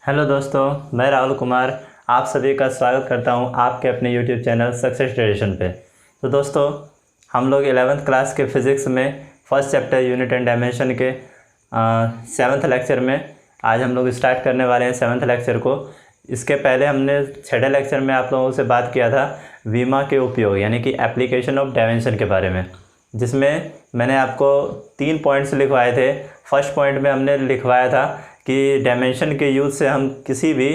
Hello दोस्तों, मैं राहुल कुमार आप सभी का स्वागत करता हूं आपके अपने यूट्यूब चैनल सक्सेस ट्रेडिशन पे। तो दोस्तों, हम लोग 11th क्लास के फिज़िक्स में first chapter unit and dimension के 7th लेक्चर में आज हम लोग स्टार्ट करने वाले हैं 7th लेक्चर को। इसके पहले हमने 6ठे लेक्चर में आप लोगों से बात किया था वीमा के उपयोग यानी कि एप्लीकेशन ऑफ डायमेंशन के बारे में, जिसमें मैंने आपको 3 पॉइंट्स लिखवाए थे। फर्स्ट पॉइंट में हमने लिखवाया था कि डायमेंशन के यूज़ से हम किसी भी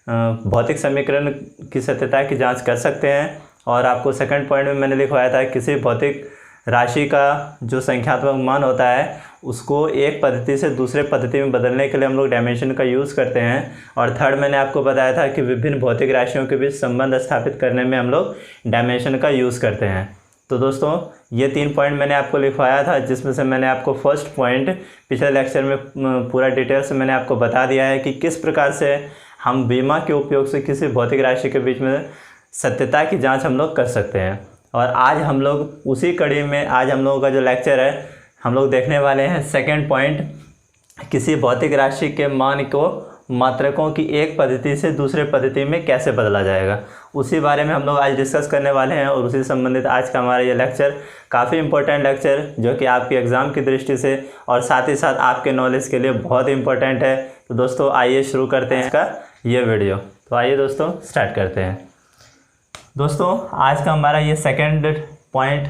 भौतिक समीकरण की सत्यता की जांच कर सकते हैं, और आपको सेकंड पॉइंट में मैंने लिखवाया था किसी भौतिक राशि का जो संख्यात्मक मान होता है उसको एक पद्धति से दूसरे पद्धति में बदलने के लिए हम लोग डायमेंशन का यूज़ करते हैं। और थर्ड मैंने आपको बताया था कि विभिन्न भौतिक राशियों के बीच संबंध स्थापित करने में हम लोग डायमेंशन का यूज़ करते हैं। तो दोस्तों, ये 3 पॉइंट मैंने आपको लिखवाया था, जिसमें से मैंने आपको फर्स्ट पॉइंट पिछले लेक्चर में पूरा डिटेल से मैंने आपको बता दिया है कि किस प्रकार से हम वीमा के उपयोग से किसी भौतिक राशि के बीच में सत्यता की जांच हम लोग कर सकते हैं। और आज हम लोग उसी कड़ी में आज हम लोगों का जो लेक्चर है हम लोग देखने वाले हैं सेकेंड पॉइंट, किसी भौतिक राशि के मान को मात्रकों की एक पद्धति से दूसरे पद्धति में कैसे बदला जाएगा, उसी बारे में हम लोग आज डिस्कस करने वाले हैं। और उसी संबंधित आज का हमारा ये लेक्चर काफ़ी इंपॉर्टेंट लेक्चर, जो कि आपके एग्ज़ाम की दृष्टि से और साथ ही साथ आपके नॉलेज के लिए बहुत इंपॉर्टेंट है। तो दोस्तों, आइए शुरू करते हैं इसका ये वीडियो। तो आइए दोस्तों स्टार्ट करते हैं। दोस्तों, आज का हमारा ये second point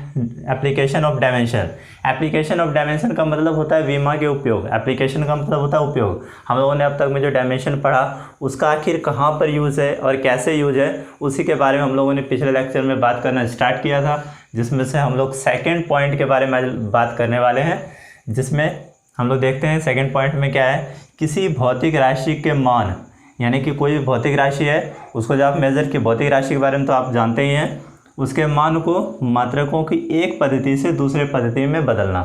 application of dimension. Application of dimension का मतलब होता है वीमा के उपयोग। एप्लीकेशन का मतलब होता है उपयोग। हम लोगों ने अब तक में जो डायमेंशन पढ़ा उसका आखिर कहाँ पर यूज़ है और कैसे यूज़ है, उसी के बारे में हम लोगों ने पिछले लेक्चर में बात करना स्टार्ट किया था, जिसमें से हम लोग सेकेंड पॉइंट के बारे में बात करने वाले हैं। जिसमें हम लोग देखते हैं सेकेंड पॉइंट में क्या है, किसी भौतिक राशि के मान, यानी कि कोई भी भौतिक राशि है उसको जब आप मेज़र की भौतिक राशि के बारे में तो आप जानते ही हैं, उसके मान को मात्रकों की एक पद्धति से दूसरे पद्धति में बदलना।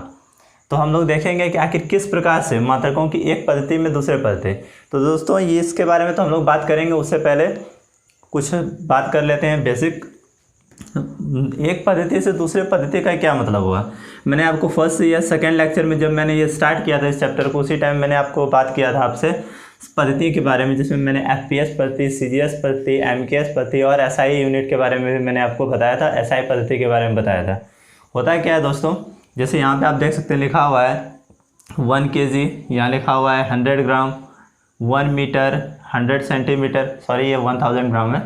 तो हम लोग देखेंगे कि आखिर किस प्रकार से मात्रकों की एक पद्धति में दूसरे पद्धति। तो दोस्तों, ये इसके बारे में तो हम लोग बात करेंगे, उससे पहले कुछ बात कर लेते हैं बेसिक। एक पद्धति से दूसरे पद्धति का क्या मतलब हुआ। मैंने आपको फर्स्ट या सेकेंड लेक्चर में जब मैंने ये स्टार्ट किया था इस चैप्टर को, उसी टाइम मैंने आपको बात किया था आपसे पद्धति के बारे में, जिसमें मैंने FPS पद्धति, CGS पद्धति, MKS पद्धति और SI यूनिट के बारे में भी मैंने आपको बताया था, SI पद्धति के बारे में बताया था। होता क्या है दोस्तों, जैसे यहाँ पे आप देख सकते हैं लिखा हुआ है 1 kg, यहाँ लिखा हुआ है 100 ग्राम, 1 मीटर, 100 सेंटीमीटर, सॉरी ये 1000 ग्राम है।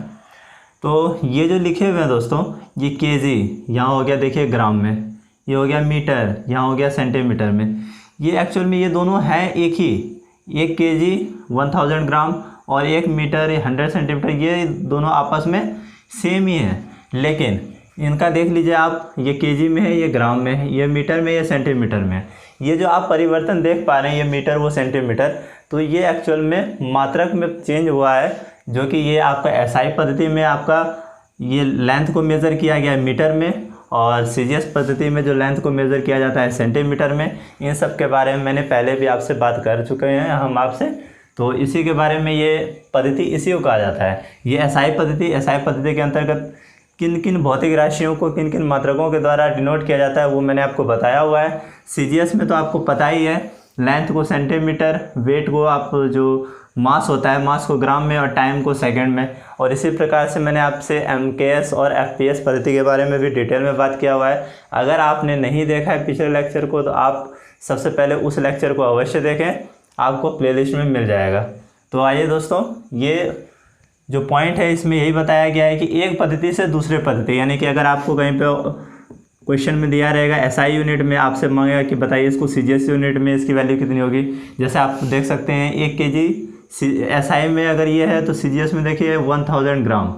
तो ये जो लिखे हुए हैं दोस्तों, ये kg यहाँ हो गया देखिए ग्राम में, ये हो गया मीटर, यहाँ हो गया सेंटीमीटर में। ये एक्चुअल में ये दोनों हैं एक ही, 1 kg 1000 ग्राम और 1 मीटर 100 सेंटीमीटर, ये दोनों आपस में सेम ही है। लेकिन इनका देख लीजिए आप, ये kg में है, ये ग्राम में है, ये मीटर में, ये सेंटीमीटर में। ये जो आप परिवर्तन देख पा रहे हैं, ये मीटर वो सेंटीमीटर, तो ये एक्चुअल में मात्रक में चेंज हुआ है, जो कि ये आपका SI पद्धति में आपका ये लेंथ को मेज़र किया गया है मीटर में, और CGS पद्धति में जो लेंथ को मेज़र किया जाता है सेंटीमीटर में। इन सब के बारे में मैंने पहले भी आपसे बात कर चुके हैं हम आपसे, तो इसी के बारे में ये पद्धति इसी को कहा जाता है। ये SI पद्धति के अंतर्गत किन किन भौतिक राशियों को किन किन मात्रकों के द्वारा डिनोट किया जाता है वो मैंने आपको बताया हुआ है। CGS में तो आपको पता ही है, लेंथ को सेंटीमीटर, वेट को आप जो मास होता है मास को ग्राम में, और टाइम को सेकंड में। और इसी प्रकार से मैंने आपसे MKS और FPS पद्धति के बारे में भी डिटेल में बात किया हुआ है। अगर आपने नहीं देखा है पिछले लेक्चर को तो आप सबसे पहले उस लेक्चर को अवश्य देखें, आपको प्लेलिस्ट में मिल जाएगा। तो आइए दोस्तों, ये जो पॉइंट है इसमें यही बताया गया है कि एक पद्धति से दूसरे पद्धति, यानी कि अगर आपको कहीं पे क्वेश्चन में दिया रहेगा SI यूनिट में, आपसे मांगेगा कि बताइए इसको CGS यूनिट में इसकी वैल्यू कितनी होगी। जैसे आप देख सकते हैं 1 kg SI में अगर ये है तो CGS में देखिए 1000 ग्राम।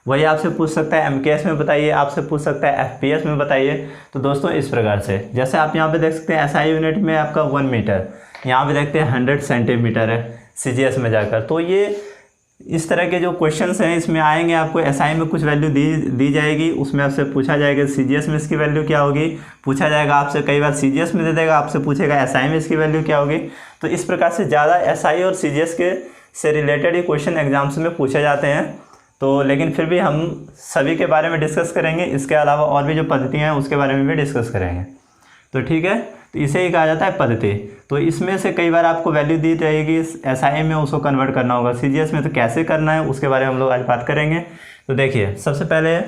वही आपसे पूछ सकता है MKS में बताइए, आपसे पूछ सकता है FPS में बताइए। तो दोस्तों, इस प्रकार से जैसे आप यहाँ पे देख सकते हैं SI यूनिट में आपका 1 मीटर, यहाँ पे देखते हैं 100 सेंटीमीटर है CGS में जाकर। तो ये इस तरह के जो क्वेश्चंस हैं इसमें आएंगे, आपको SI में कुछ वैल्यू दी जाएगी, उसमें आपसे पूछा जाएगा CGS में इसकी वैल्यू क्या होगी, पूछा जाएगा आपसे, कई बार CGS में दे देगा, आपसे पूछेगा SI में इसकी वैल्यू क्या होगी। तो इस प्रकार से ज़्यादा SI और CGS के से रिलेटेड ही क्वेश्चन एग्जाम्स में पूछे जाते हैं। तो लेकिन फिर भी हम सभी के बारे में डिस्कस करेंगे, इसके अलावा और भी जो पद्धतियाँ हैं उसके बारे में भी डिस्कस करेंगे। तो ठीक है, तो इसे ही कहा जाता है पद्धति। तो इसमें से कई बार आपको वैल्यू दी रहेगी, एसआई में उसको कन्वर्ट करना होगा, सीजीएस में तो कैसे करना है उसके बारे में हम लोग आज बात करेंगे। तो देखिए सबसे पहले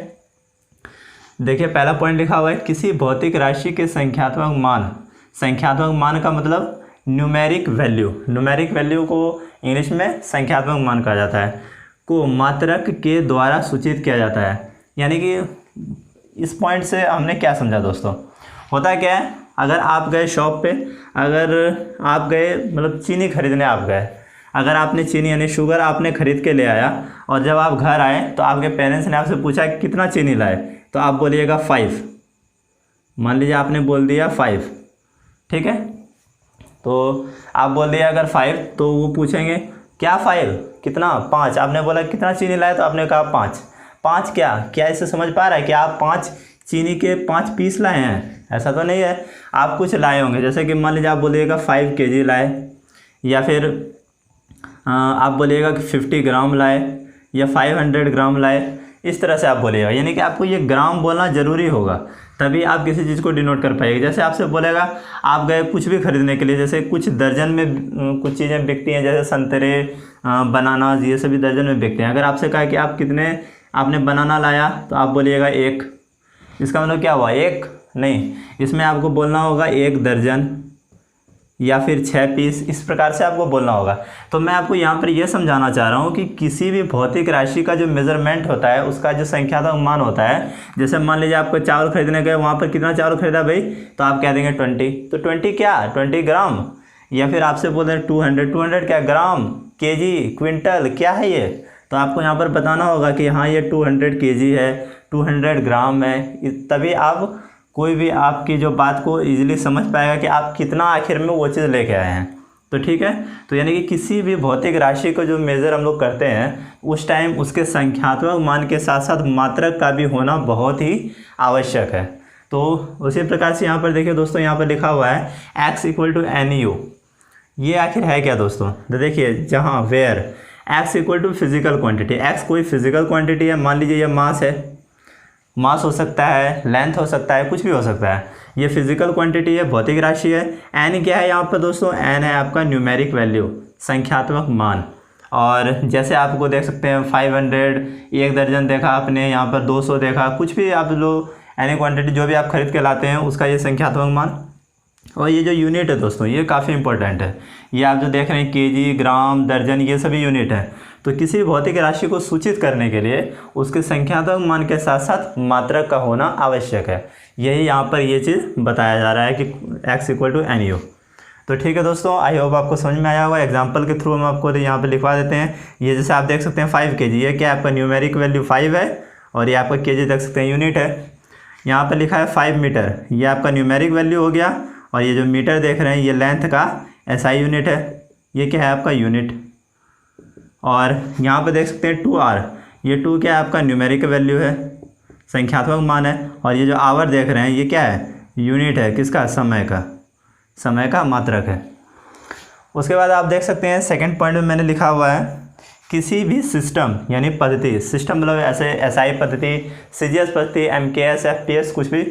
देखिए पहला पॉइंट लिखा हुआ है किसी भौतिक राशि के संख्यात्मक मान। संख्यात्मक मान का मतलब न्यूमेरिक वैल्यू। न्यूमेरिक वैल्यू को इंग्लिश में संख्यात्मक मान कहा जाता है, को मात्रक के द्वारा सूचित किया जाता है। यानी कि इस पॉइंट से हमने क्या समझा दोस्तों, होता क्या है, अगर आप गए शॉप पे, अगर आप गए मतलब चीनी खरीदने आप गए, अगर आपने चीनी यानी शुगर आपने खरीद के ले आया और जब आप घर आए तो आपके पेरेंट्स ने आपसे पूछा कितना चीनी लाए, तो आप बोलिएगा 5। मान लीजिए आपने बोल दिया 5, ठीक है, तो आप बोल दिया अगर 5, तो वो पूछेंगे क्या 5 कितना, 5। आपने बोला कितना चीनी लाए, तो आपने कहा 5। 5 क्या इससे समझ पा रहा है कि आप 5 चीनी के 5 पीस लाए हैं? ऐसा तो नहीं है, आप कुछ लाए होंगे। जैसे कि मान लीजिए आप बोलिएगा 5 kg लाए, या फिर आप बोलिएगा कि 50 ग्राम लाए, या 500 ग्राम लाए, इस तरह से आप बोलिएगा। यानी कि आपको ये ग्राम बोलना ज़रूरी होगा, तभी आप किसी चीज़ को डिनोट कर पाएंगे। जैसे आपसे बोलेगा आप गए कुछ भी खरीदने के लिए, जैसे कुछ दर्जन में कुछ चीज़ें बिकती हैं, जैसे संतरे, बनाना, ये सभी दर्जन में बिकते हैं। अगर आपसे कहा कि आप कितने आपने बनाना लाया, तो आप बोलिएगा 1। इसका मतलब क्या हुआ, 1 नहीं, इसमें आपको बोलना होगा 1 दर्जन या फिर 6 पीस, इस प्रकार से आपको बोलना होगा। तो मैं आपको यहाँ पर यह समझाना चाह रहा हूँ कि किसी भी भौतिक राशि का जो मेज़रमेंट होता है, उसका जो संख्यात्मक मान होता है, जैसे मान लीजिए आपको चावल खरीदने गए, वहाँ पर कितना चावल खरीदा भाई, तो आप कह देंगे 20। तो 20 क्या, 20 ग्राम। या फिर आपसे बोल रहे हैं 200 क्या, ग्राम, केजी, क्विंटल, क्या है ये, तो आपको यहाँ पर बताना होगा कि हाँ ये 200 केजी है, 200 ग्राम है। तभी आप कोई भी आपकी जो बात को इजीली समझ पाएगा कि आप कितना आखिर में वो चीज़ लेके आए हैं। तो ठीक है, तो यानी कि किसी भी भौतिक राशि को जो मेज़र हम लोग करते हैं, उस टाइम उसके संख्यात्मक मान के साथ साथ मात्रक का भी होना बहुत ही आवश्यक है। तो उसी प्रकार से यहाँ पर देखिए दोस्तों, यहाँ पर लिखा हुआ है x = NU। ये आखिर है क्या दोस्तों, तो देखिए जहाँ where x = physical quantity, x कोई फिजिकल क्वांटिटी है। मान लीजिए ये मास है, मास हो सकता है, लेंथ हो सकता है, कुछ भी हो सकता है। ये फिजिकल क्वांटिटी है, भौतिक राशि है। n क्या है यहाँ पर दोस्तों, n है आपका न्यूमेरिक वैल्यू, संख्यात्मक मान। और जैसे आपको देख सकते हैं 500, 1 दर्जन देखा आपने, यहाँ पर 200 देखा, कुछ भी आप लोग एनी क्वांटिटी जो भी आप खरीद के लाते हैं उसका ये संख्यात्मक मान। और ये जो यूनिट है दोस्तों, ये काफ़ी इंपॉर्टेंट है। ये आप जो देख रहे हैं केजी, ग्राम, दर्जन, ये सभी यूनिट हैं। तो किसी भौतिक राशि को सूचित करने के लिए उसके संख्यात्मक मान के साथ साथ मात्रक का होना आवश्यक है। यही यहाँ पर ये चीज़ बताया जा रहा है कि x = NU। तो ठीक है दोस्तों, आई होप आपको समझ में आया होगा। एग्जांपल के थ्रू हम आपको यहाँ पर लिखवा देते हैं। ये जैसे आप देख सकते हैं 5 kg, ये क्या आपका न्यूमेरिक वैल्यू 5 है, और ये आपका केजी देख सकते हैं यूनिट है। यहाँ पर लिखा है 5 मीटर, ये आपका न्यूमेरिक वैल्यू हो गया, और ये जो मीटर देख रहे हैं ये लेंथ का SI यूनिट है, ये क्या है आपका यूनिट। और यहाँ पे देख सकते हैं 2R, ये 2 क्या है आपका न्यूमेरिक वैल्यू है, संख्यात्मक मान है। और ये जो आवर देख रहे हैं ये क्या है, यूनिट है, किसका, समय का, समय का मात्रक है। उसके बाद आप देख सकते हैं सेकंड पॉइंट में मैंने लिखा हुआ है किसी भी सिस्टम यानी पद्धति, सिस्टम मतलब ऐसे SI पद्धति, CGS पद्धति, MKS, FPS, कुछ भी,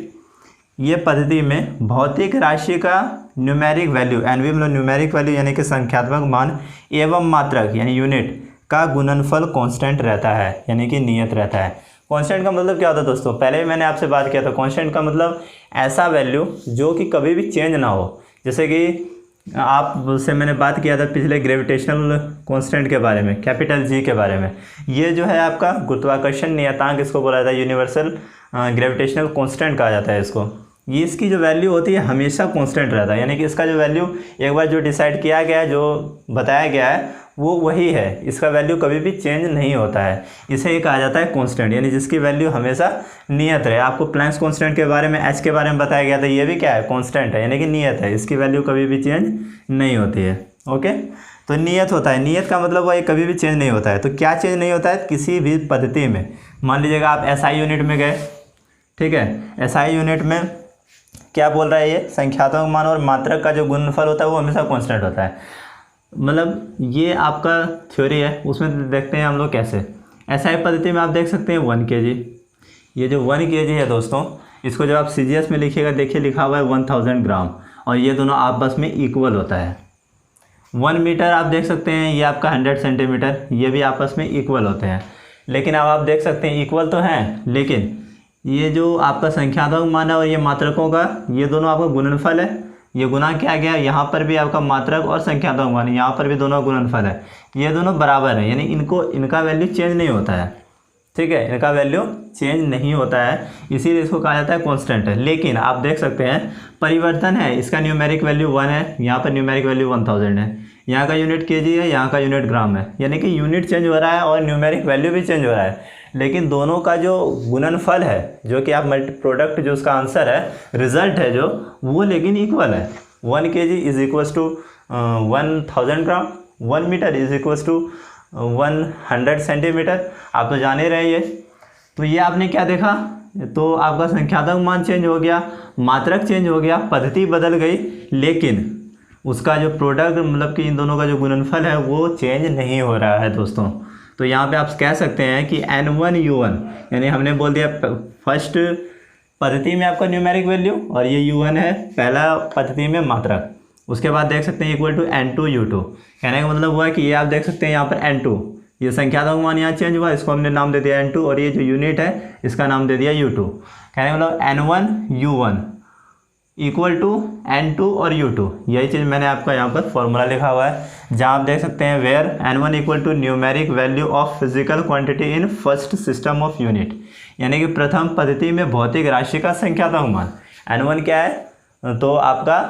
ये पद्धति में भौतिक राशि का न्यूमेरिक वैल्यू, NV मतलब न्यूमेरिक वैल्यू यानी कि संख्यात्मक मान, एवं मात्रक यानी यूनिट का गुणनफल कांस्टेंट रहता है, यानी कि नियत रहता है। कांस्टेंट का मतलब क्या होता है दोस्तों, पहले भी मैंने आपसे बात किया था। कांस्टेंट का मतलब ऐसा वैल्यू जो कि कभी भी चेंज ना हो। जैसे कि आपसे मैंने बात किया था पिछले ग्रेविटेशनल कांस्टेंट के बारे में, कैपिटल G के बारे में। ये जो है आपका गुरुत्वाकर्षण नियतांक, इसको बोला जाता है यूनिवर्सल ग्रेविटेशनल कांस्टेंट कहा जाता है इसको। ये इसकी जो वैल्यू होती है हमेशा कांस्टेंट रहता है, यानी कि इसका जो वैल्यू एक बार जो डिसाइड किया गया है, जो बताया गया है, वो वही है। इसका वैल्यू कभी भी चेंज नहीं होता है। इसे ही कहा जाता है कांस्टेंट, यानी जिसकी वैल्यू हमेशा नियत रहे। आपको प्लैंक्स कांस्टेंट के बारे में, H के बारे में बताया गया था, ये भी क्या है, कांस्टेंट है, यानी कि नियत है। इसकी वैल्यू कभी भी चेंज नहीं होती है। ओके, तो नियत होता है। नियत का मतलब वो कभी भी चेंज नहीं होता है। तो क्या चेंज नहीं होता है किसी भी पद्धति में। मान लीजिएगा आप SI यूनिट में गए, ठीक है, SI यूनिट में क्या बोल रहा है ये, संख्यात्मक मान और मात्रक का जो गुणनफल होता है वो हमेशा कांस्टेंट होता है। मतलब ये आपका थ्योरी है, उसमें देखते हैं हम लोग कैसे। SI पद्धति में आप देख सकते हैं 1 kg, ये जो 1 kg है दोस्तों, इसको जब आप CGS में लिखिएगा, देखिए लिखा हुआ है 1000 ग्राम। और ये दोनों आपस में इक्वल होता है। 1 मीटर आप देख सकते हैं ये आपका 100 सेंटीमीटर, ये भी आपस में इक्वल होते हैं। लेकिन अब आप देख सकते हैं इक्वल तो हैं, लेकिन ये जो आपका संख्यात्मक मान है और ये मात्रकों का, ये दोनों आपका गुणनफल है। ये गुना क्या गया, यहाँ पर भी आपका मात्रक और संख्यात्मक मान, यहाँ पर भी दोनों गुणनफल है, ये दोनों बराबर है, यानी इनका वैल्यू चेंज नहीं होता है। ठीक है, इनका वैल्यू चेंज नहीं होता है, इसीलिए इसको कहा जाता है कांस्टेंट है। लेकिन आप देख सकते हैं परिवर्तन है, इसका न्यूमेरिक वैल्यू 1 है, यहाँ पर न्यूमेरिक वैल्यू 1000 है, यहाँ का यूनिट केजी है, यहाँ का यूनिट ग्राम है, यानी कि यूनिट चेंज हो रहा है और न्यूमेरिक वैल्यू भी चेंज हो रहा है। लेकिन दोनों का जो गुणनफल है, जो कि आप प्रोडक्ट जो उसका आंसर है, रिजल्ट है जो, वो लेकिन इक्वल है। 1 kg is equals to 1000 gram, 1 metre is equals to 100 centimetre. आप तो जान ही रहे ये। तो ये आपने क्या देखा, तो आपका संख्यात्मक मान चेंज हो गया, मात्रक चेंज हो गया, पद्धति बदल गई, लेकिन उसका जो प्रोडक्ट मतलब कि इन दोनों का जो गुणनफल है वो चेंज नहीं हो रहा है दोस्तों। तो यहाँ पे आप कह सकते हैं कि N1 U1, यानी हमने बोल दिया फर्स्ट पद्धति में आपका न्यूमेरिक वैल्यू और ये U1 है पहला पद्धति में मात्रक। उसके बाद देख सकते हैं इक्वल टू N2 U2, कहने का मतलब हुआ कि ये आप देख सकते हैं यहाँ पर N2, ये संख्यात्मक मान यहाँ चेंज हुआ, इसको हमने नाम दे दिया N2, और ये जो यूनिट है इसका नाम दे दिया U2। कहने का मतलब N1 U1 equal to N2 और U2, यही चीज़ मैंने आपका यहाँ पर फॉर्मूला लिखा हुआ है, जहाँ आप देख सकते हैं where N1 equal to numeric value of physical quantity in first system of unit, यानी कि प्रथम पद्धति में भौतिक राशि का संख्यात्मक मान। N1 क्या है, तो आपका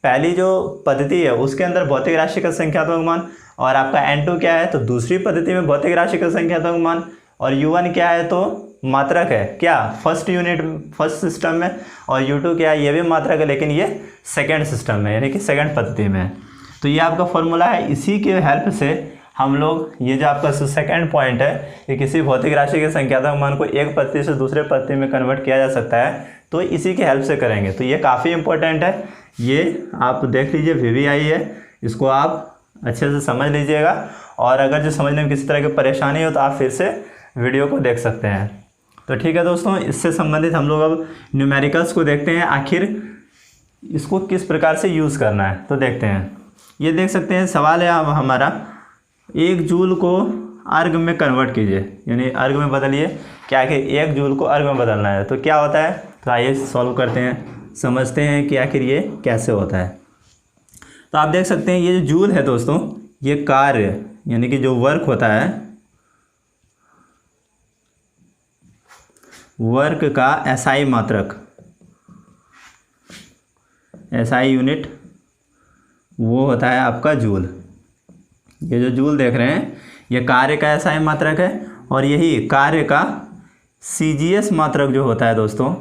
पहली जो पद्धति है उसके अंदर भौतिक राशि का संख्यात्मक मान, और आपका N2 क्या है, तो दूसरी पद्धति में भौतिक राशि का संख्यात्मक मान, और U1 क्या है, तो मात्रक है क्या, फर्स्ट सिस्टम में, और U2 क्या है, ये भी मात्रक है लेकिन ये सेकंड सिस्टम में, यानी कि सेकंड पद्धति में। तो ये आपका फॉर्मूला है, इसी के हेल्प से हम लोग ये जो आपका सेकंड पॉइंट है कि किसी भौतिक राशि के संख्यात्मक मान को एक पद्धति से दूसरे पद्धति में कन्वर्ट किया जा सकता है, तो इसी के हेल्प से करेंगे। तो ये काफ़ी इंपॉर्टेंट है, ये आप देख लीजिए VVI है, इसको आप अच्छे से समझ लीजिएगा, और अगर जो समझने में किसी तरह की परेशानी हो तो आप फिर से वीडियो को देख सकते हैं। तो ठीक है दोस्तों, इससे संबंधित हम लोग अब न्यूमेरिकल्स को देखते हैं, आखिर इसको किस प्रकार से यूज़ करना है। तो देखते हैं, ये देख सकते हैं सवाल है अब हमारा, 1 जूल को अर्ग में कन्वर्ट कीजिए, यानी अर्ग में बदलिए, क्या कि 1 जूल को अर्ग में बदलना है, तो क्या होता है। तो आइए सॉल्व करते हैं, समझते हैं कि आखिर ये कैसे होता है। तो आप देख सकते हैं ये जो जूल है दोस्तों, ये कार्य यानी कि जो वर्क होता है, वर्क का SI मात्रक, SI यूनिट, वो होता है आपका जूल। ये जो जूल देख रहे हैं ये कार्य का SI मात्रक है, और यही कार्य का CGS मात्रक जो होता है दोस्तों,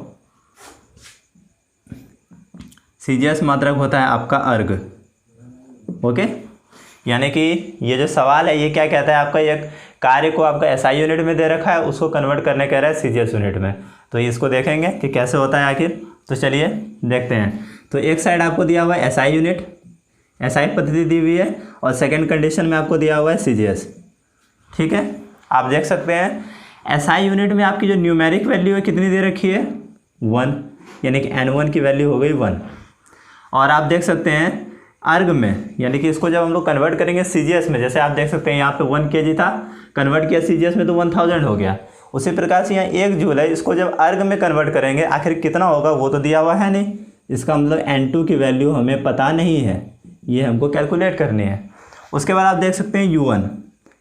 CGS मात्रक होता है आपका अर्ग। ओके, यानी कि ये जो सवाल है ये क्या कहता है, आपका ये कार्य को आपका SI यूनिट में दे रखा है, उसको कन्वर्ट करने कह रहा है CGS यूनिट में। तो इसको देखेंगे कि कैसे होता है आखिर। तो चलिए देखते हैं। तो एक साइड आपको दिया हुआ है SI यूनिट, SI पद्धति दी हुई है, और सेकंड कंडीशन में आपको दिया हुआ है CGS। ठीक है, आप देख सकते हैं SI यूनिट में आपकी जो न्यूमेरिक वैल्यू है कितनी दे रखी है, 1, यानी कि N1 की वैल्यू हो गई 1। और आप देख सकते हैं अर्ग में, यानी कि इसको जब हम लोग कन्वर्ट करेंगे CGS में, जैसे आप देख सकते हैं यहाँ पे 1 kg था, कन्वर्ट किया CGS में तो 1000 हो गया। उसी प्रकार से यहाँ 1 जूल है, इसको जब अर्ग में कन्वर्ट करेंगे आखिर कितना होगा वो तो दिया हुआ है नहीं, इसका मतलब N2 की वैल्यू हमें पता नहीं है, ये हमको कैलकुलेट करनी है। उसके बाद आप देख सकते हैं U1,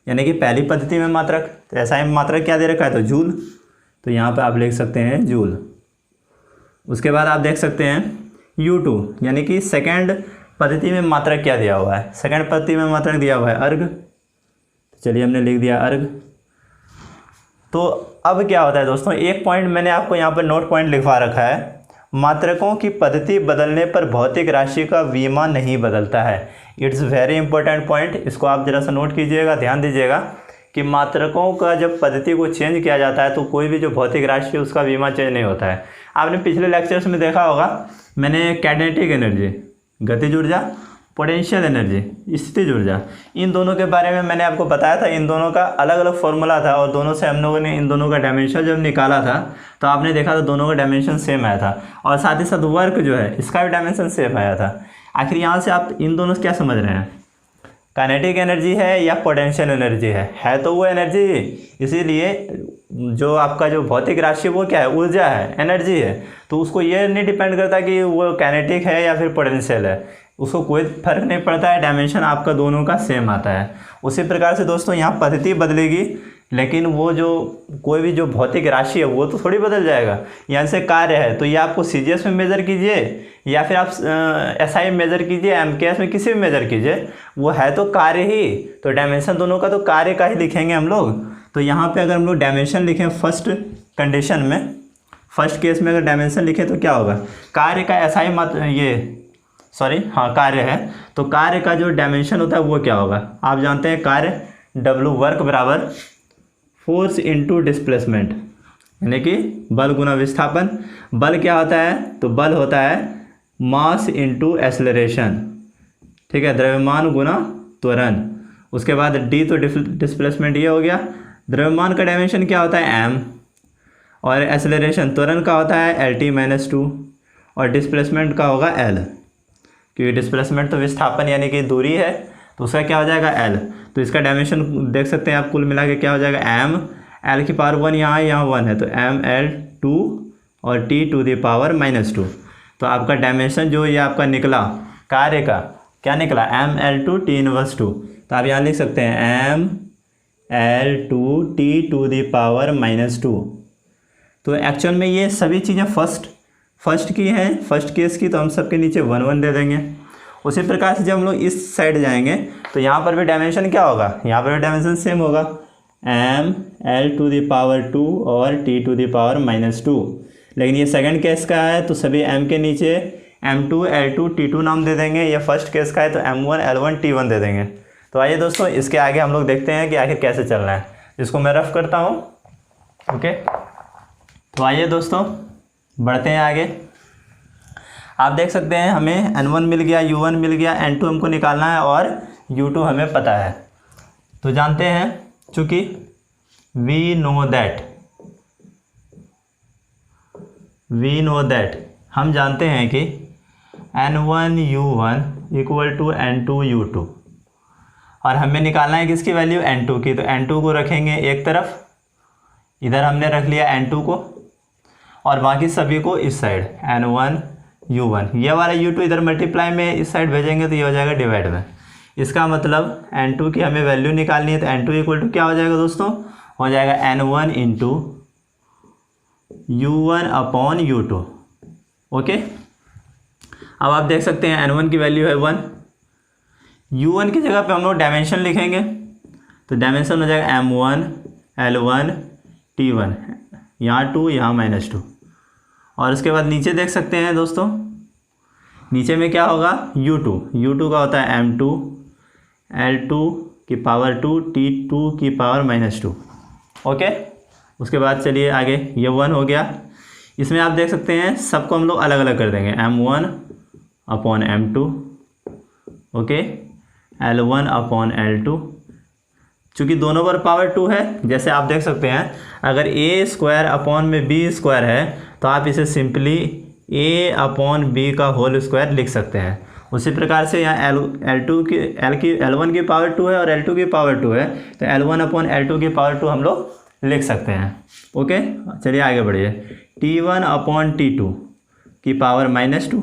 यानी कि पहली पद्धति में मात्रक, तो SI में मात्रक क्या दे रखा है, तो जूल, तो यहाँ पर आप लिख सकते हैं जूल। उसके बाद आप देख सकते हैं U2, यानी कि सेकेंड पद्धति में मात्रक क्या दिया हुआ है, सेकंड पद्धति में मात्रक दिया हुआ है अर्ग। चलिए हमने लिख दिया अर्ग। तो अब क्या होता है दोस्तों, एक पॉइंट मैंने आपको यहाँ पर नोट पॉइंट लिखवा रखा है, मात्रकों की पद्धति बदलने पर भौतिक राशि का विमा नहीं बदलता है। इट्स वेरी इंपॉर्टेंट पॉइंट, इसको आप जरा सा नोट कीजिएगा, ध्यान दीजिएगा कि मात्रकों का जब पद्धति को चेंज किया जाता है तो कोई भी जो भौतिक राशि है उसका विमा चेंज नहीं होता है। आपने पिछले लेक्चर्स में देखा होगा, मैंने काइनेटिक एनर्जी, गतिज ऊर्जा, पोटेंशियल एनर्जी स्थितिज ऊर्जा। इन दोनों के बारे में मैंने आपको बताया था, इन दोनों का अलग अलग फॉर्मूला था और दोनों से हम लोगों ने इन दोनों का डायमेंशन जब निकाला था तो आपने देखा था दोनों का डायमेंशन सेम आया था और साथ ही साथ वर्क जो है इसका भी डायमेंशन सेम आया था। आखिर यहाँ से आप इन दोनों से क्या समझ रहे हैं, काइनेटिक एनर्जी है या पोटेंशियल एनर्जी है तो वो एनर्जी, इसीलिए जो आपका जो भौतिक राशि वो क्या है, ऊर्जा है, एनर्जी है। तो उसको ये नहीं डिपेंड करता कि वो काइनेटिक है या फिर पोटेंशियल है, उसको कोई फर्क नहीं पड़ता है, डायमेंशन आपका दोनों का सेम आता है। उसी प्रकार से दोस्तों यहाँ पद्धति बदलेगी, लेकिन वो जो कोई भी जो भौतिक राशि है वो तो थोड़ी बदल जाएगा। यहाँ से कार्य है तो ये आपको CGS में मेज़र कीजिए या फिर आप SI में मेज़र कीजिए, MKS में किसी भी मेज़र कीजिए, वो है तो कार्य ही, तो डायमेंशन दोनों का तो कार्य का ही लिखेंगे हम लोग। तो यहाँ पे अगर हम लोग डायमेंशन लिखें फर्स्ट कंडीशन में, फर्स्ट केस में अगर डायमेंशन लिखें तो क्या होगा, कार्य का SI कार्य है तो कार्य का जो डायमेंशन होता है वो क्या होगा, आप जानते हैं कार्य W वर्क बराबर फोर्स इनटू डिस्प्लेसमेंट, यानी कि बल गुना विस्थापन। बल क्या होता है, तो बल होता है मास इनटू एक्सेलरेशन, ठीक है, द्रव्यमान गुना त्वरण। उसके बाद D तो डिस्प्लेसमेंट ये हो गया। द्रव्यमान का डायमेंशन क्या होता है m, और एक्सेलरेशन त्वरण का होता है LT-2 और डिस्प्लेसमेंट का होगा L, क्योंकि डिस्प्लेसमेंट तो विस्थापन यानी कि दूरी है तो उसका क्या हो जाएगा L। तो इसका डायमेंशन देख सकते हैं आप, कुल मिला के क्या हो जाएगा m, L की पावर 1 यहाँ 1 है तो mL2 और T⁻⁻²। तो आपका डायमेंशन जो ये आपका निकला कार्य का क्या निकला, mL2 T⁻²। तो आप यहाँ लिख सकते हैं mL2 T⁻²। तो एक्चुअल में ये सभी चीज़ें फर्स्ट की हैं, फर्स्ट केस की, तो हम सबके नीचे 1 1 दे देंगे। उसी प्रकार से जब हम लोग इस साइड जाएंगे तो यहाँ पर भी डायमेंशन क्या होगा, यहाँ पर भी डायमेंशन सेम होगा, mL2 और T⁻²। लेकिन ये सेकंड केस का है तो सभी m के नीचे m2 L2 T2 नाम दे देंगे। ये फर्स्ट केस का है तो m1 L1 T1 दे देंगे। तो आइए दोस्तों इसके आगे हम लोग देखते हैं कि आखिर कैसे चलना है, इसको मैं रफ करता हूँ। ओके, तो आइए दोस्तों बढ़ते हैं आगे। आप देख सकते हैं हमें N1 मिल गया, U1 मिल गया, N2 हमको निकालना है और U2 हमें पता है। तो जानते हैं, चूँकि we know that हम जानते हैं कि N1 U1 = N2 U2, और हमें निकालना है किसकी वैल्यू, N2 की। तो N2 को रखेंगे एक तरफ, इधर हमने रख लिया N2 को, और बाकी सभी को इस साइड N1 U1, ये वाला U2 इधर मल्टीप्लाई में इस साइड भेजेंगे तो ये हो जाएगा डिवाइड में। इसका मतलब N2 की हमें वैल्यू निकालनी है तो N2 = क्या हो जाएगा दोस्तों, हो जाएगा N1 × U1 / U2। ओके, अब आप देख सकते हैं N1 की वैल्यू है 1, U1 की जगह पे हम लोग डायमेंशन लिखेंगे तो डायमेंशन हो जाएगा m1 L1 T1, यहाँ 2 यहाँ -2। और उसके बाद नीचे देख सकते हैं दोस्तों, नीचे में क्या होगा, U2 का होता है m2 L2 T2 -2। ओके, उसके बाद चलिए आगे, ये 1 हो गया। इसमें आप देख सकते हैं सबको हम लोग अलग अलग कर देंगे, m1 / m2, okay, L1 / L2। चूँकि दोनों पर पावर 2 है, जैसे आप देख सकते हैं अगर a² / b² है तो आप इसे सिंपली a/b का होल स्क्वायर लिख सकते हैं। उसी प्रकार से यहाँ L1 की पावर 2 है और L2 की पावर 2 है तो L1 / L2 की पावर 2 हम लोग लिख सकते हैं। ओके, चलिए आगे बढ़िए, T1 / T2 की पावर -2,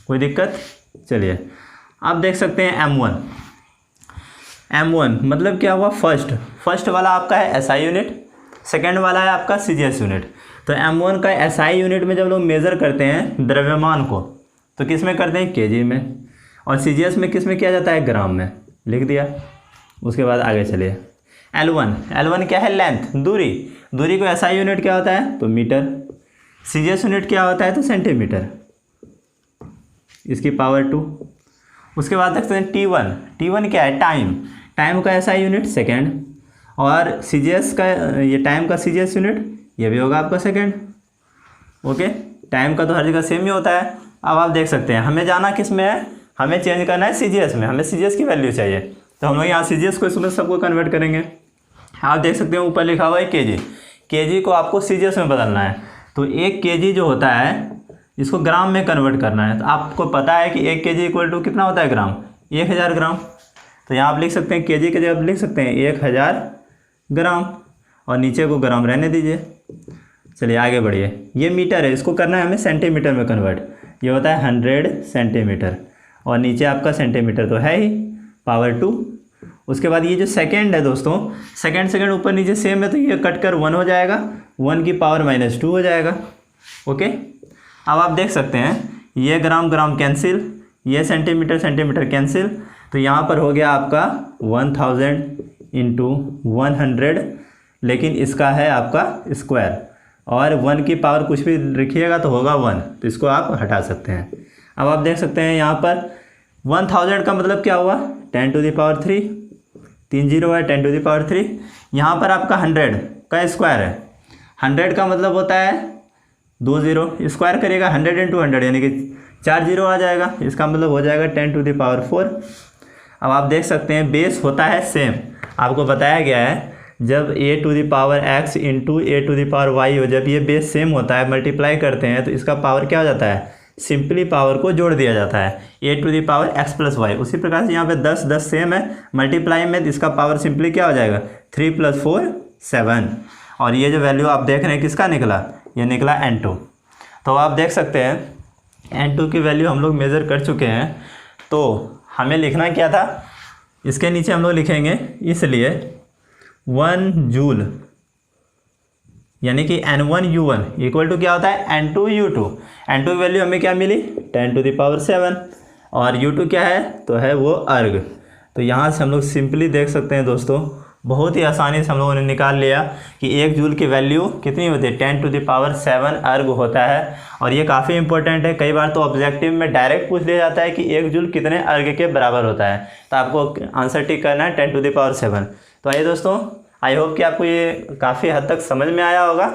कोई दिक्कत। चलिए आप देख सकते हैं M1 मतलब क्या हुआ, फर्स्ट वाला आपका है SI यूनिट, सेकेंड वाला है आपका CGS यूनिट। तो M1 का SI यूनिट में जब लोग मेज़र करते हैं द्रव्यमान को तो किस में करते हैं, kg में, और CGS में किस में किया जाता है, ग्राम में, लिख दिया। उसके बाद आगे चलिए, L1 क्या है, लेंथ, दूरी को SI यूनिट क्या होता है, तो मीटर, CGS यूनिट क्या होता है, तो सेंटीमीटर, इसकी पावर 2। उसके बाद देखते हैं T1 क्या है, टाइम का SI यूनिट सेकेंड, और CGS का ये टाइम का CGS यूनिट ये भी होगा आपका सेकेंड। ओके, टाइम का तो हर जगह सेम ही होता है। अब आप देख सकते हैं हमें जाना किस में है, हमें चेंज करना है CGS में, हमें CGS की वैल्यू चाहिए। तो हम लोग यहाँ CGS को इसमें सबको कन्वर्ट करेंगे। आप देख सकते हैं ऊपर लिखा हुआ है kg, kg को आपको CGS में बदलना है। तो 1 kg जो होता है इसको ग्राम में कन्वर्ट करना है। तो आपको पता है कि 1 kg इक्वल टू कितना होता है ग्राम, 1000 ग्राम। तो यहाँ आप लिख सकते हैं kg के जगह लिख सकते हैं 1000 ग्राम और नीचे को ग्राम रहने दीजिए। चलिए आगे बढ़िए। ये मीटर है, इसको करना है हमें सेंटीमीटर में कन्वर्ट। ये होता है 100 सेंटीमीटर और नीचे आपका सेंटीमीटर तो है ही, पावर 2। उसके बाद ये जो सेकेंड है दोस्तों, सेकेंड ऊपर नीचे सेम है तो ये कट कर 1 हो जाएगा, 1 की पावर -2 हो जाएगा। ओके, अब आप देख सकते हैं ये ग्राम ग्राम कैंसिल, ये सेंटीमीटर कैंसिल। तो यहाँ पर हो गया आपका 1000 इंटू 100, लेकिन इसका है आपका स्क्वायर और 1 की पावर कुछ भी लिखिएगा तो होगा 1, तो इसको आप हटा सकते हैं। अब आप देख सकते हैं यहाँ पर 1000 का मतलब क्या हुआ, 10 टू द पावर 3, 3 0 है 10 टू द पावर 3। यहाँ पर आपका 100 का स्क्वायर है, 100 का मतलब होता है 2 0, स्क्वायर करिएगा 100 इंटू 100 यानी कि 4 0 आ जाएगा, इसका मतलब हो जाएगा 10 टू द पावर 4। अब आप देख सकते हैं बेस होता है सेम, आपको बताया गया है जब a to the power x into a to the power y हो, जब ये बेस सेम होता है मल्टीप्लाई करते हैं तो इसका पावर क्या हो जाता है, सिंपली पावर को जोड़ दिया जाता है, a to the power x plus y. उसी प्रकार से यहाँ पे 10 10 सेम है, मल्टीप्लाई में तो इसका पावर सिंपली क्या हो जाएगा, 3 + 4 7। और ये जो वैल्यू आप देख रहे हैं किसका निकला, ये निकला n2। तो आप देख सकते हैं n2 की वैल्यू हम लोग मेज़र कर चुके हैं। तो हमें लिखना क्या था, इसके नीचे हम लोग लिखेंगे इसलिए 1 जूल यानी कि N1U1 इक्वल टू क्या होता है N2U2। N2 की वैल्यू हमें क्या मिली 10 टू द पावर 7 और U2 क्या है, तो है वो अर्ग। तो यहाँ से हम लोग सिंपली देख सकते हैं दोस्तों, बहुत ही आसानी से हम लोगों ने निकाल लिया कि 1 जूल की वैल्यू कितनी होती है, 10 टू द पावर 7 अर्ग होता है। और ये काफ़ी इंपॉर्टेंट है, कई बार तो ऑब्जेक्टिव में डायरेक्ट पूछ लिया जाता है कि 1 जूल कितने अर्ग के बराबर होता है, तो आपको आंसर टिक करना है 10 टू द पावर 7। तो आइए दोस्तों, आई होप कि आपको ये काफ़ी हद तक समझ में आया होगा।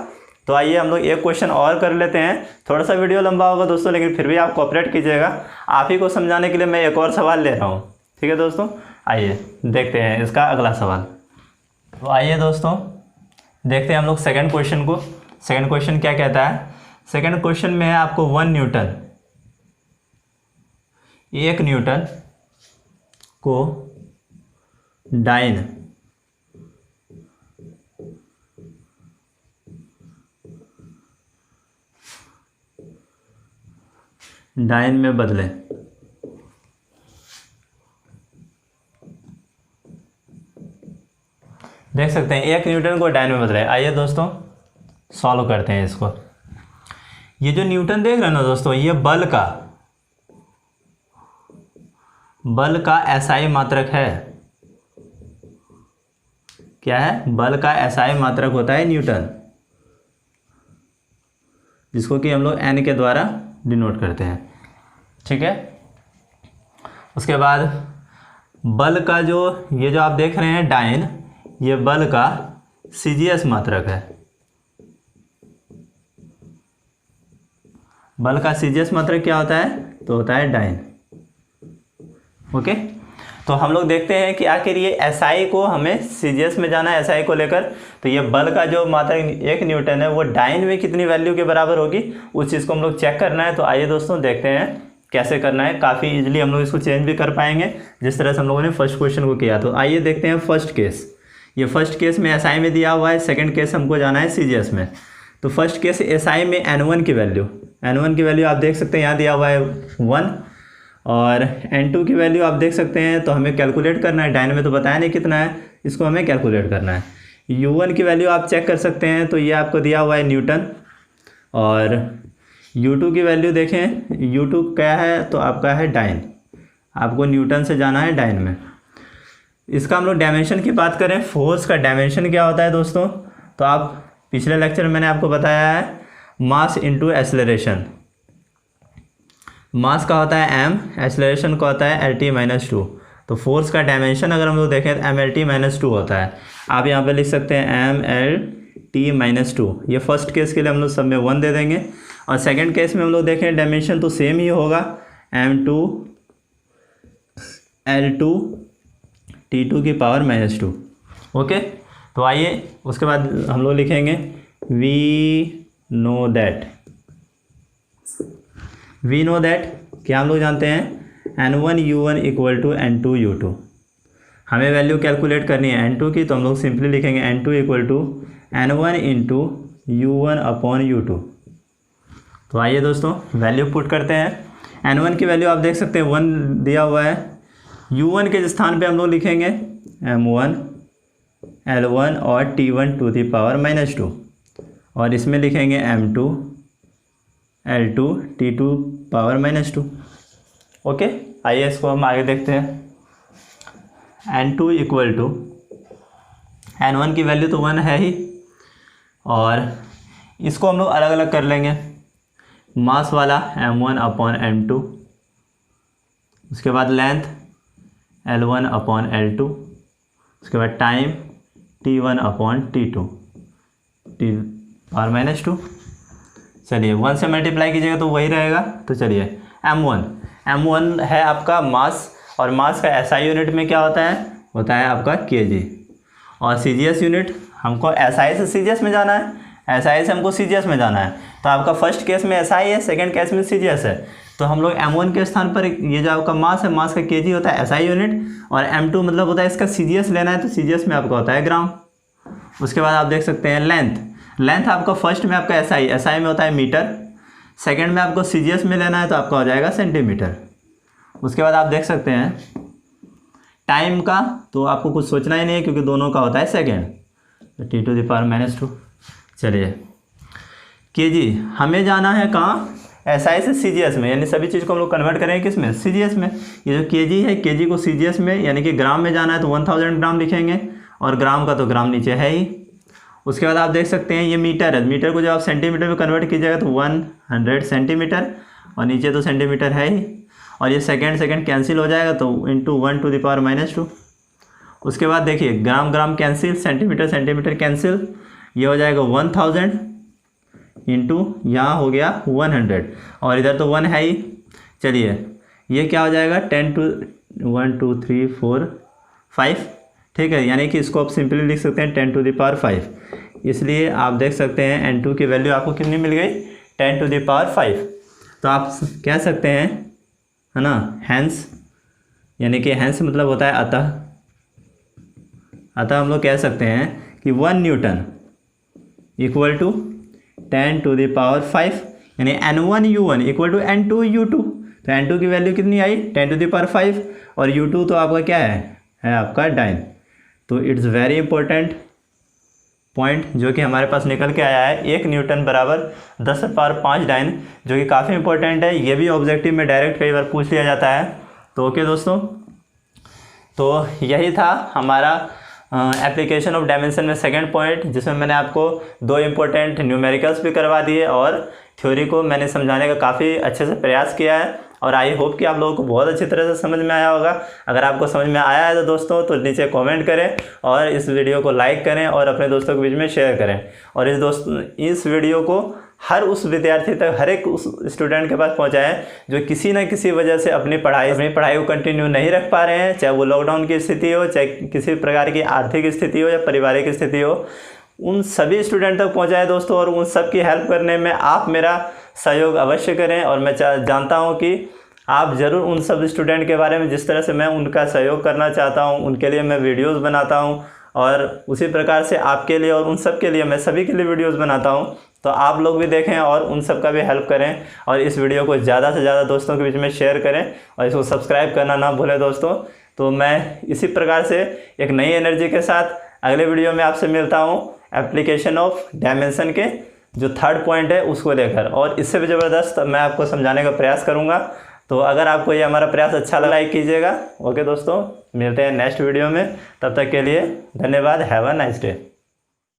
तो आइए हम लोग एक क्वेश्चन और कर लेते हैं। थोड़ा सा वीडियो लंबा होगा दोस्तों, लेकिन फिर भी आप कोऑपरेट कीजिएगा, आप ही को समझाने के लिए मैं एक और सवाल ले रहा हूँ। ठीक है दोस्तों, आइए देखते हैं इसका अगला सवाल। तो आइए दोस्तों देखते हैं हम लोग सेकंड क्वेश्चन को। सेकंड क्वेश्चन क्या कहता है, सेकंड क्वेश्चन में है आपको 1 न्यूटन, 1 न्यूटन को डाइन में बदलें। देख सकते हैं 1 न्यूटन को डाइन में बदलें। आइए दोस्तों सॉल्व करते हैं इसको। ये जो न्यूटन देख रहे हैं ना दोस्तों, ये बल का SI मात्रक है। क्या है, बल का SI मात्रक होता है न्यूटन, जिसको कि हम लोग N के द्वारा डिनोट करते हैं। ठीक है, उसके बाद बल का ये जो आप देख रहे हैं डाइन, ये बल का CGS मात्रक है। बल का CGS मात्रक क्या होता है, तो होता है डाइन। ओके, तो हम लोग देखते हैं कि आखिर ये SI को हमें CGS में जाना है SI को लेकर। तो ये बल का जो मात्रक 1 न्यूटन है वो डाइन में कितनी वैल्यू के बराबर होगी, उस चीज़ को हम लोग चेक करना है। तो आइए दोस्तों देखते हैं कैसे करना है। काफ़ी इजीली हम लोग इसको चेंज भी कर पाएंगे जिस तरह से हम लोगों ने फर्स्ट क्वेश्चन को किया। तो आइए देखते हैं फर्स्ट केस। ये फर्स्ट केस में SI में दिया हुआ है, सेकंड केस हमको जाना है CGS में। तो फर्स्ट केस SI में N1 की वैल्यू आप देख सकते हैं यहाँ दिया हुआ है 1 और N2 की वैल्यू आप देख सकते हैं। तो हमें कैलकुलेट करना है, डाइन में तो बताया नहीं कितना है, इसको हमें कैलकुलेट करना है। U1 की वैल्यू आप चेक कर सकते हैं, तो ये आपको दिया हुआ है न्यूटन। और U2 की वैल्यू देखें, U2 क्या है, तो आपका है डाइन, आपको न्यूटन से जाना है डाइन में। इसका हम लोग डायमेंशन की बात करें, फोर्स का डायमेंशन क्या होता है दोस्तों, तो आप पिछले लेक्चर में मैंने आपको बताया है मास इंटू एक्सेलरेशन। मास का होता है m, एक्सेलरेशन का होता है LT-2। तो फोर्स का डायमेंशन अगर हम लोग देखें तो MLT-2 होता है। आप यहाँ पे लिख सकते हैं MLT-2। ये फर्स्ट केस के लिए हम लोग सब में 1 दे देंगे। और सेकंड केस में हम लोग देखें डायमेंशन तो सेम ही होगा, M2 L2 T2 की पावर -2। ओके, तो आइए उसके बाद हम लोग लिखेंगे वी नो दैट क्या हम लोग जानते हैं N1 U1 equal to N2 U2। हमें वैल्यू कैलकुलेट करनी है N2 की, तो हम लोग सिंपली लिखेंगे N2 equal to N1 into U1 upon U2। तो आइए दोस्तों वैल्यू पुट करते हैं। N1 की वैल्यू आप देख सकते हैं 1 दिया हुआ है। U1 के स्थान पे हम लोग लिखेंगे M1 L1 और T1 टू दी पावर -2, और इसमें लिखेंगे M2 L2 T2 power -2। Okay, आइए इसको हम आगे देखते हैं। N2 इक्वल टू N1 की वैल्यू तो 1 है ही, और इसको हम लोग अलग अलग कर लेंगे। मास वाला M1 अपॉन M2, उसके बाद लेंथ L1 अपॉन L2, उसके बाद time T1 upon T2 T power -2। चलिए 1 से मल्टीप्लाई कीजिएगा तो वही रहेगा। तो चलिए M1 है आपका मास, और मास का SI यूनिट में क्या होता है आपका kg, और CGS यूनिट हमको SI से CGS में जाना है, SI से हमको CGS में जाना है। तो आपका फर्स्ट केस में SI है, सेकंड केस में CGS है। तो हम लोग M1 के स्थान पर ये जो आपका मास है, मास का kg होता है SI यूनिट, और M2 मतलब होता है इसका CGS लेना है, तो CGS में आपका होता है ग्राम। उसके बाद आप देख सकते हैं लेंथ आपका फर्स्ट में आपका SI में होता है मीटर, सेकंड में आपको CGS में लेना है तो आपका हो जाएगा सेंटीमीटर। उसके बाद आप देख सकते हैं टाइम का, तो आपको कुछ सोचना ही नहीं है क्योंकि दोनों का होता है सेकेंड, तो T टू द पावर -2। चलिए kg हमें जाना है कहाँ, SI से CGS में, यानी सभी चीज़ को हम लोग कन्वर्ट करेंगे किस में, CGS में। ये जो kg है, kg को CGS में यानी कि ग्राम में जाना है तो 1000 ग्राम लिखेंगे, और ग्राम का तो ग्राम नीचे है ही। उसके बाद आप देख सकते हैं ये मीटर है, मीटर को जब आप सेंटीमीटर में कन्वर्ट कीजिएगा तो 100 सेंटीमीटर, और नीचे तो सेंटीमीटर है ही, और ये सेकंड कैंसिल हो जाएगा तो इंटू 1 टू द पावर -2। उसके बाद देखिए ग्राम कैंसिल, सेंटीमीटर कैंसिल, ये हो जाएगा 1000 इंटू यहाँ हो गया 100, और इधर तो 1 है ही। चलिए ये क्या हो जाएगा 10 टू 1 2 3 4 5, ठीक है, यानी कि इसको आप सिंपली लिख सकते हैं 10 टू द पावर 5। इसलिए आप देख सकते हैं N2 की वैल्यू आपको कितनी मिल गई, 10 टू द पावर 5। तो आप कह सकते हैं, है ना, हैंस, यानी कि हैंस मतलब होता है अतः हम लोग कह सकते हैं कि 1 newton equal to 10 to the power 5, यानी N1 U1 equal to N2 U2। तो N2 की वैल्यू कितनी आई 10 टू द पावर 5, और U2 तो आपका क्या है आपका डाइन। तो इट्स वेरी इंपॉर्टेंट पॉइंट जो कि हमारे पास निकल के आया है, 1 न्यूटन बराबर 10 से पावर 5 डाइन, जो कि काफ़ी इंपॉर्टेंट है। ये भी ऑब्जेक्टिव में डायरेक्ट कई बार पूछ लिया जाता है। तो ओके दोस्तों, तो यही था हमारा एप्लीकेशन ऑफ डायमेंशन में सेकंड पॉइंट, जिसमें मैंने आपको 2 इंपॉर्टेंट न्यूमेरिकल्स भी करवा दिए, और थ्योरी को मैंने समझाने का काफ़ी अच्छे से प्रयास किया है, और आई होप कि आप लोगों को बहुत अच्छी तरह से समझ में आया होगा। अगर आपको समझ में आया है तो दोस्तों तो नीचे कमेंट करें, और इस वीडियो को लाइक करें, और अपने दोस्तों के बीच में शेयर करें, और इस वीडियो को हर उस विद्यार्थी तक, हर एक उस स्टूडेंट के पास पहुंचाएं जो किसी न किसी वजह से अपनी पढ़ाई को कंटिन्यू नहीं रख पा रहे हैं, चाहे वो लॉकडाउन की स्थिति हो, चाहे किसी प्रकार की आर्थिक स्थिति हो या पारिवारिक स्थिति हो। उन सभी स्टूडेंट तक पहुंचाएं दोस्तों, और उन सब की हेल्प करने में आप मेरा सहयोग अवश्य करें। और मैं जानता हूं कि आप ज़रूर उन सब स्टूडेंट के बारे में, जिस तरह से मैं उनका सहयोग करना चाहता हूं, उनके लिए मैं वीडियोस बनाता हूं, और उसी प्रकार से आपके लिए और उन सब के लिए, मैं सभी के लिए वीडियोस बनाता हूं। तो आप लोग भी देखें और उन सब का भी हेल्प करें, और इस वीडियो को ज़्यादा से ज़्यादा दोस्तों के बीच में शेयर करें, और इसको सब्सक्राइब करना ना भूलें दोस्तों। तो मैं इसी प्रकार से एक नई एनर्जी के साथ अगले वीडियो में आपसे मिलता हूँ, एप्लीकेशन ऑफ डायमेंशन के जो थर्ड पॉइंट है उसको लेकर, और इससे भी ज़बरदस्त मैं आपको समझाने का प्रयास करूँगा। तो अगर आपको ये हमारा प्रयास अच्छा लगा, लाइक कीजिएगा। ओके दोस्तों, मिलते हैं नेक्स्ट वीडियो में, तब तक के लिए धन्यवाद। Have a nice day.